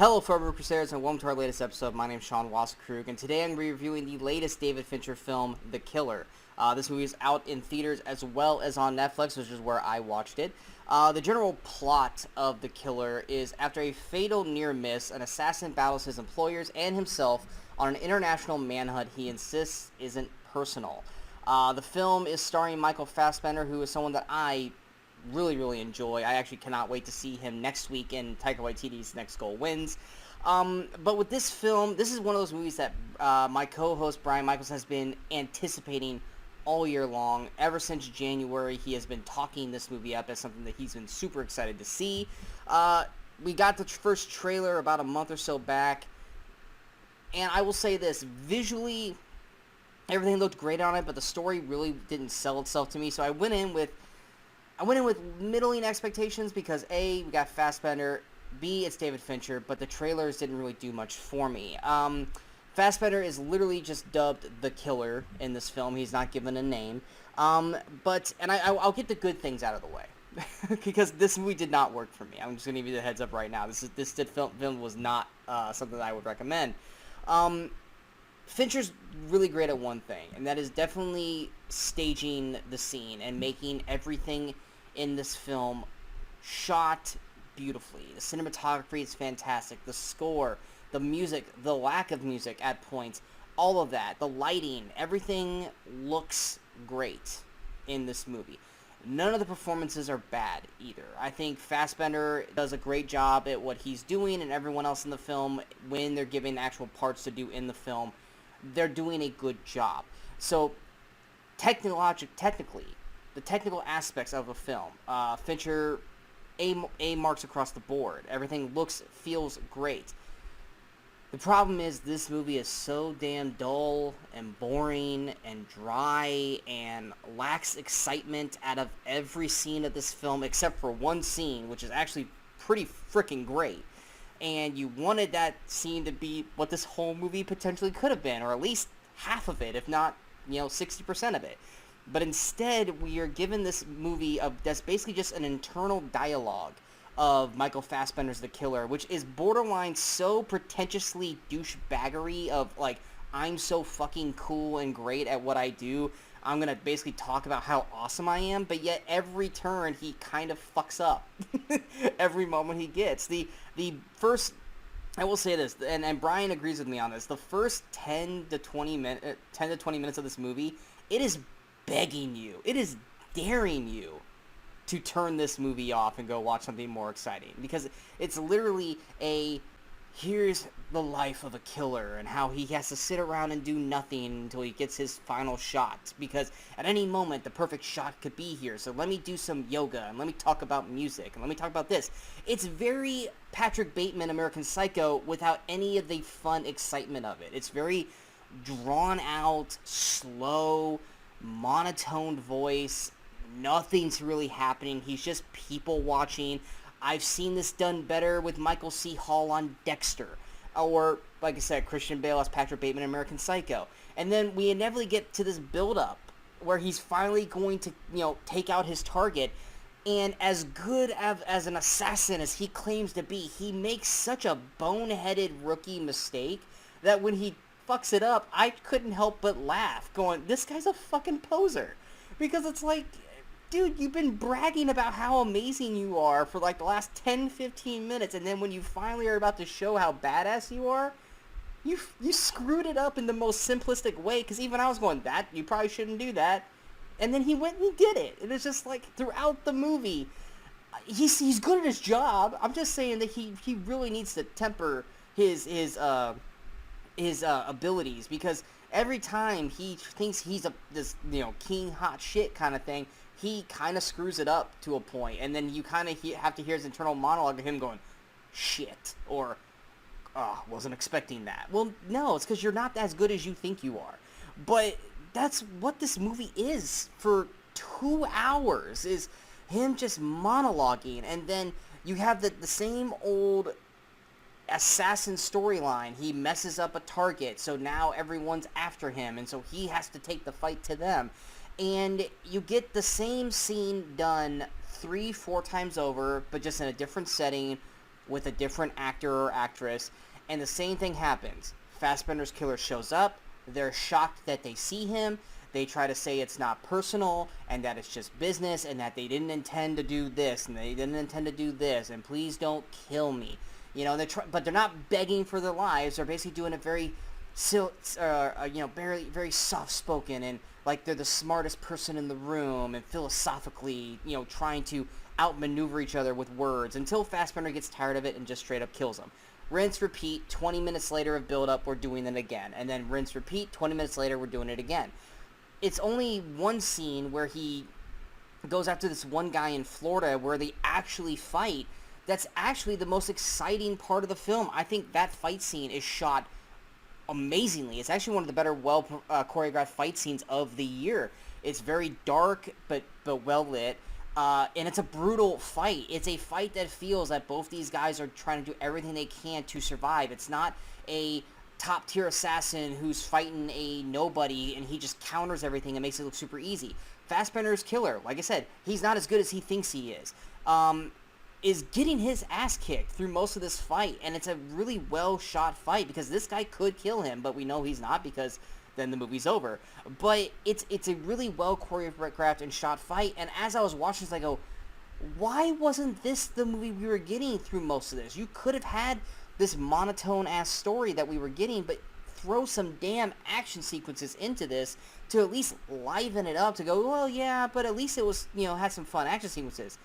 Hello, Movie Crusaders, and welcome to our latest episode. My name is Sean Wasserkrug, and today I'm going to be reviewing the latest David Fincher film, The Killer. This movie is out in theaters as well as on Netflix, which is where I watched it. The general plot of The Killer is, after a fatal near miss, an assassin battles his employers and himself on an international manhunt he insists isn't personal. The film is starring Michael Fassbender, who is someone that I really enjoy. I actually cannot wait to see him next week in Taika Waititi's Next Goal Wins. But with this film, this is one of those movies that my co-host Brian Michaels has been anticipating all year long. Ever since January, he has been talking this movie up as something that he's been super excited to see. We got the first trailer about a month or so back, and I will say this, visually, everything looked great on it, but the story really didn't sell itself to me, so I went in with middling expectations because A, we got Fassbender, B, it's David Fincher, but the trailers didn't really do much for me. Fassbender is literally just dubbed The Killer in this film. He's not given a name. I'll get the good things out of the way because this movie did not work for me. I'm just going to give you the heads up right now. This film was not something that I would recommend. Fincher's really great at one thing, and that is definitely staging the scene and making everything in this film shot beautifully. The cinematography is fantastic. The score, the music, the lack of music at points, all of that, the lighting, everything looks great in this movie. None of the performances are bad either. I think Fassbender does a great job at what he's doing, and everyone else in the film, when they're given actual parts to do in the film, they're doing a good job. So, technically, the technical aspects of a film, Fincher, A marks across the board. Everything feels great. The problem is this movie is so damn dull and boring and dry and lacks excitement out of every scene of this film except for one scene, which is actually pretty freaking great. And you wanted that scene to be what this whole movie potentially could have been, or at least half of it, if not, 60% of it. But instead, we are given this movie that's basically just an internal dialogue of Michael Fassbender's The Killer, which is borderline so pretentiously douchebaggery of, like, I'm so fucking cool and great at what I do, I'm going to basically talk about how awesome I am, but yet every turn he kind of fucks up. Every moment he gets. The first, I will say this, and Brian agrees with me on this, the first 10 to 20 minutes of this movie, it is begging you, it is daring you to turn this movie off and go watch something more exciting, because it's literally here's the life of a killer and how he has to sit around and do nothing until he gets his final shot, because at any moment the perfect shot could be here, so let me do some yoga and let me talk about music and let me talk about this. It's very Patrick Bateman American Psycho without any of the fun excitement of it. It's very drawn out, slow, monotone voice. Nothing's really happening. He's just people watching. I've seen this done better with Michael C. Hall on Dexter, or, like I said, Christian Bale as Patrick Bateman in American Psycho. And then we inevitably get to this build-up where he's finally going to, take out his target, and as good as an assassin as he claims to be, he makes such a boneheaded rookie mistake that when he fucks it up, I couldn't help but laugh, going, this guy's a fucking poser. Because it's like, dude, you've been bragging about how amazing you are for like the last 10-15 minutes, and then when you finally are about to show how badass you are, you screwed it up in the most simplistic way, because even I was going, that, you probably shouldn't do that. And then he went and did it. And it's just like, throughout the movie, he's good at his job. I'm just saying that he really needs to temper his abilities, because every time he thinks he's this king hot shit kind of thing, he kind of screws it up to a point, and then you kind of have to hear his internal monologue of him going, shit, or, oh, wasn't expecting that. Well, no, it's because you're not as good as you think you are. But that's what this movie is for 2 hours, is him just monologuing, and then you have the same old assassin storyline. He messes up a target, so now everyone's after him, and so he has to take the fight to them. And you get the same scene done 3-4 times over, but just in a different setting, with a different actor or actress, and the same thing happens. Fassbender's killer shows up, they're shocked that they see him, they try to say it's not personal, and that it's just business, and that they didn't intend to do this, and they didn't intend to do this, and please don't kill me. But they're not begging for their lives, they're basically doing it very, very, very soft-spoken, and like they're the smartest person in the room, and philosophically, trying to outmaneuver each other with words, until Fassbender gets tired of it and just straight up kills them. Rinse, repeat, 20 minutes later of build-up, we're doing it again. And then rinse, repeat, 20 minutes later, we're doing it again. It's only one scene where he goes after this one guy in Florida where they actually fight. That's actually the most exciting part of the film. I think that fight scene is shot amazingly. It's actually one of the better choreographed fight scenes of the year. It's very dark but well lit. And it's a brutal fight. It's a fight that feels that both these guys are trying to do everything they can to survive. It's not a top-tier assassin who's fighting a nobody and he just counters everything and makes it look super easy. Fassbender's killer, like I said, he's not as good as he thinks he is getting his ass kicked through most of this fight. And it's a really well-shot fight because this guy could kill him, but we know he's not because then the movie's over. But it's a really well choreographed and shot fight, and as I was watching this, I go, why wasn't this the movie we were getting through most of this? You could have had this monotone-ass story that we were getting, but throw some damn action sequences into this to at least liven it up, to go, well, yeah, but at least it was, had some fun action sequences.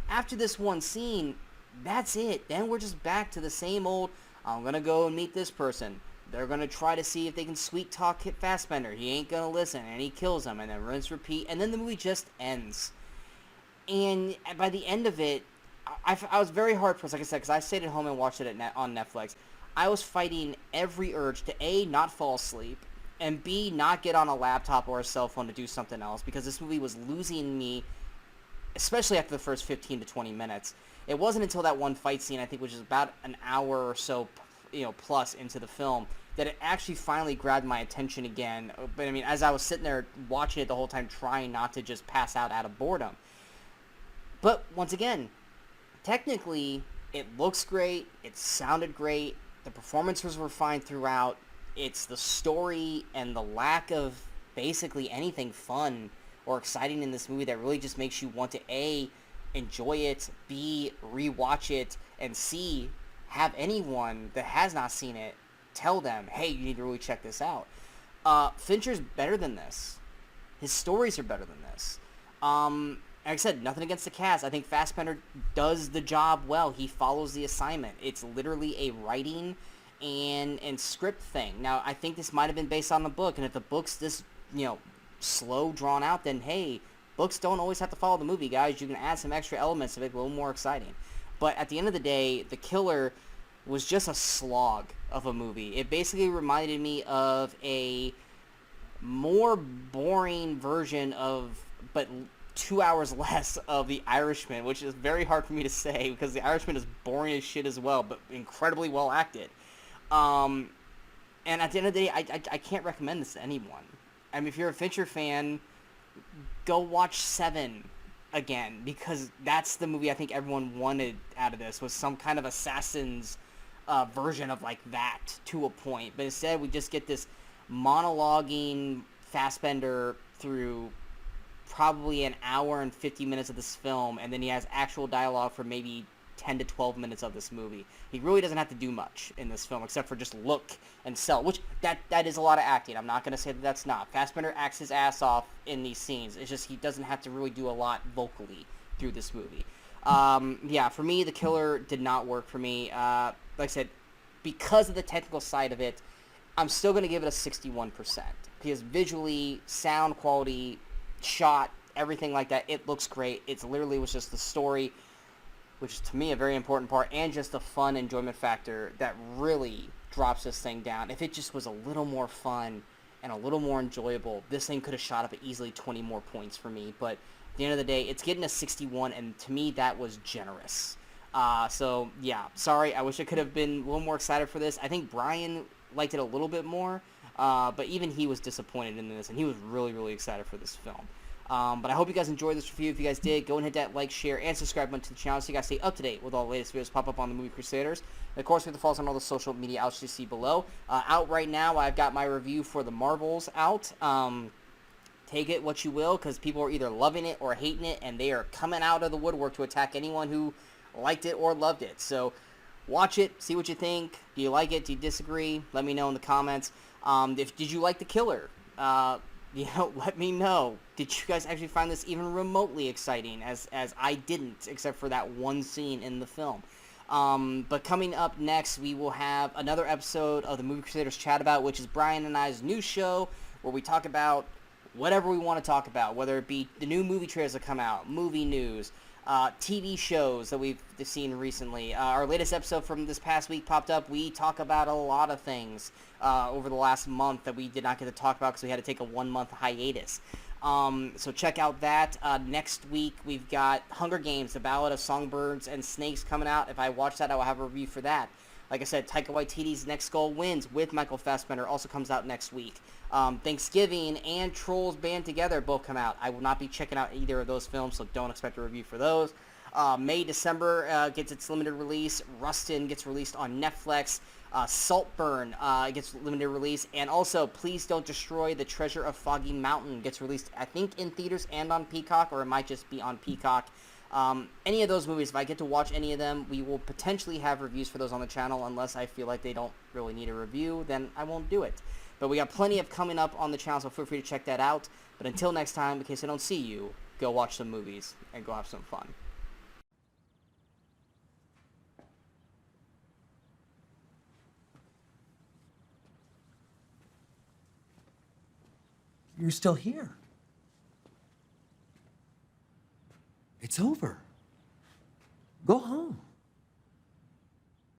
After this one scene, that's it. Then we're just back to the same old, I'm gonna go and meet this person. They're going to try to see if they can sweet-talk Fassbender. He ain't going to listen, and he kills him, and then rinse, repeat, and then the movie just ends. And by the end of it, I was very hard-pressed, like I said, because I stayed at home and watched it on Netflix. I was fighting every urge to, A, not fall asleep, and B, not get on a laptop or a cell phone to do something else, because this movie was losing me, especially after the first 15 to 20 minutes. It wasn't until that one fight scene, I think, which is about an hour or so plus into the film, that it actually finally grabbed my attention again. But I mean, as I was sitting there watching it the whole time, trying not to just pass out of boredom. But once again, technically, it looks great, it sounded great, the performances were fine throughout. It's the story and the lack of basically anything fun or exciting in this movie that really just makes you want to, A, enjoy it, B, rewatch it, and C, have anyone that has not seen it tell them, hey, you need to really check this out. Fincher's better than this. His stories are better than this. Like I said, nothing against the cast. I think Fassbender does the job well. He follows the assignment. It's literally a writing and script thing. Now, I think this might have been based on the book, and if the book's this, slow, drawn out, then hey, books don't always have to follow the movie, guys. You can add some extra elements to make it a little more exciting. But at the end of the day, The Killer was just a slog of a movie. It basically reminded me of a more boring version of, but 2 hours less, of The Irishman, which is very hard for me to say because The Irishman is boring as shit as well, but incredibly well acted. And at the end of the day, I can't recommend this to anyone. I mean, if you're a Fincher fan, go watch Seven again, because that's the movie I think everyone wanted out of this, was some kind of Assassin's version of like that to a point. But instead, we just get this monologuing Fassbender through probably an hour and 50 minutes of this film, and then he has actual dialogue for maybe 10 to 12 minutes of this movie. He really doesn't have to do much in this film except for just look and sell, which that is a lot of acting. I'm not going to say that that's not. Fassbender acts his ass off in these scenes. It's just he doesn't have to really do a lot vocally through this movie. Yeah, for me, The Killer did not work for me. Like I said, because of the technical side of it, I'm still going to give it a 61%. Because visually, sound quality, shot, everything like that, it looks great. It literally was just the story, which is to me a very important part, and just the fun enjoyment factor that really drops this thing down. If it just was a little more fun and a little more enjoyable, this thing could have shot up at easily 20 more points for me. But at the end of the day, it's getting a 61, and to me, that was generous. So, yeah, sorry. I wish I could have been a little more excited for this. I think Brian liked it a little bit more, but even he was disappointed in this, and he was really, really excited for this film. But I hope you guys enjoyed this review. If you guys did, go and hit that like, share, and subscribe button to the channel so you guys stay up to date with all the latest videos pop up on the Movie Crusaders. And of course, we have to follow us on all the social media outlets you see below. Out right now, I've got my review for the Marvels out. Take it what you will, because people are either loving it or hating it, and they are coming out of the woodwork to attack anyone who liked it or loved it. So watch it, see what you think. Do you like it? Do you disagree? Let me know in the comments. Did you like The Killer? Let me know. Did you guys actually find this even remotely exciting, as I didn't, except for that one scene in the film? But coming up next, we will have another episode of the Movie Crusaders Chat About, which is Brian and I's new show, where we talk about whatever we want to talk about, whether it be the new movie trailers that come out, movie news, TV shows that we've seen recently. Our latest episode from this past week popped up. We talk about a lot of things over the last month that we did not get to talk about because we had to take a 1-month hiatus. So check out that. Next week, we've got Hunger Games, The Ballad of Songbirds and Snakes coming out. If I watch that, I will have a review for that. Like I said, Taika Waititi's Next Goal Wins with Michael Fassbender also comes out next week. Thanksgiving and Trolls Band Together both come out. I will not be checking out either of those films, so don't expect a review for those. May, December gets its limited release. Rustin gets released on Netflix. Saltburn gets limited release. And also, Please Don't Destroy the Treasure of Foggy Mountain gets released, I think, in theaters and on Peacock, or it might just be on Peacock. Any of those movies, if I get to watch any of them, we will potentially have reviews for those on the channel. Unless I feel like they don't really need a review, then I won't do it. But we got plenty of coming up on the channel, so feel free to check that out. But until next time, in case I don't see you, go watch some movies and go have some fun. You're still here. It's over. Go home.